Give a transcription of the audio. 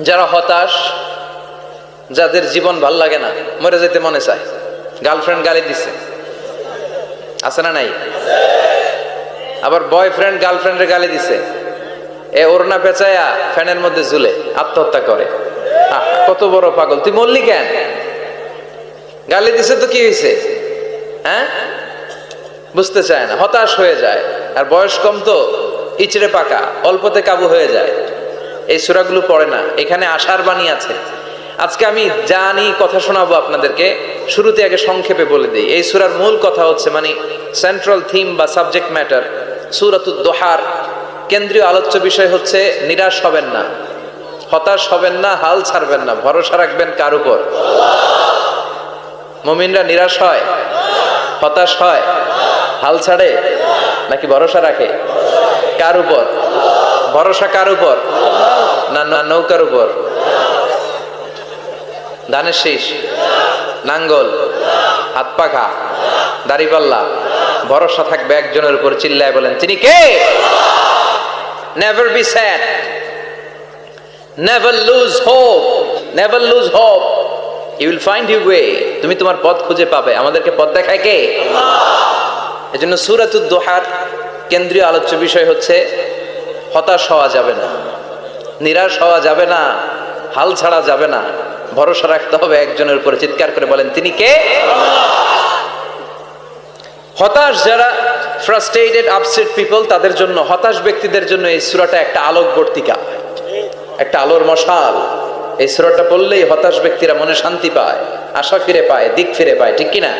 যারা হতাশ, যাদের জীবন ভাল লাগে না, মরে যেতে মনে চায়, গার্লফ্রেন্ড গালি দিচ্ছে, আছে না নাই? আবার বয়ফ্রেন্ড গার্লফ্রেন্ডের গালি দিছে, এ ওড়না পেঁচায়া ফ্যানের মধ্যে ঝুলে আত্মহত্যা করে। কত বড় পাগল, তুই মরলি কেন? গালি দিছে তো কি হয়েছে? হ্যাঁ, বুঝতে চায় না, হতাশ হয়ে যায়। আর বয়স কম তো ইচড়ে পাকা, অল্পতে কাবু হয়ে যায়। এই সূরাগুলো পড়ে না, এখানে আশার বাণী আছে। আজকে আমি জানি কথা শোনাবো আপনাদেরকে, শুরুতে আগে সংক্ষেপে বলে দিই। এই সূরার মূল কথা হচ্ছে, মানে সেন্ট্রাল থিম বা সাবজেক্ট ম্যাটার, সূরাতুদ দোহার কেন্দ্রীয় আলোচ্য বিষয় হচ্ছে নিরাশ হবেন না, হতাশ হবেন না, হাল ছাড়বেন না, ভরসা রাখবেন কার উপর? মুমিনরা নিরাশ হয়, হতাশ হয়, হাল ছাড়ে নাকি ভরসা রাখে? কার উপর ভরসা? কার উপর? না না নৌকার উপর, ধানের শীষ, নাঙ্গল, হাত পাখা, দাড়িপাল্লা, ভরসা থাকবে একজনের উপর। চিল্লায় বলেন, তিনি কে? Never be sad, never lose hope, never lose hope, you will find your way. তুমি তোমার পথ খুঁজে পাবে। আমাদেরকে পথ দেখায় কে? আল্লাহ। এজন্য সূরাতুদ দোহার কেন্দ্রীয় আলোচ্য বিষয় হচ্ছে হতাশ হওয়া যাবে না, নিরাশ হওয়া যাবে না, হাল ছাড়া যাবে না, ভরসা রাখতে হবে একজনের উপরে। চিৎকার করে বলেন, তিনি কে? হতাশ যারা, ফ্রাস্ট্রেটেড, আপসেট পিপল, তাদের জন্য, হতাশ ব্যক্তিদের জন্য এই সূরাটা একটা আলোকবর্তিকা, একটা আলোর মশাল। এই সূরাটা পড়লেই হতাশ ব্যক্তিরা মনে শান্তি পায়, আশা ফিরে পায়, দিক ফিরে পায়, ঠিক কিনা?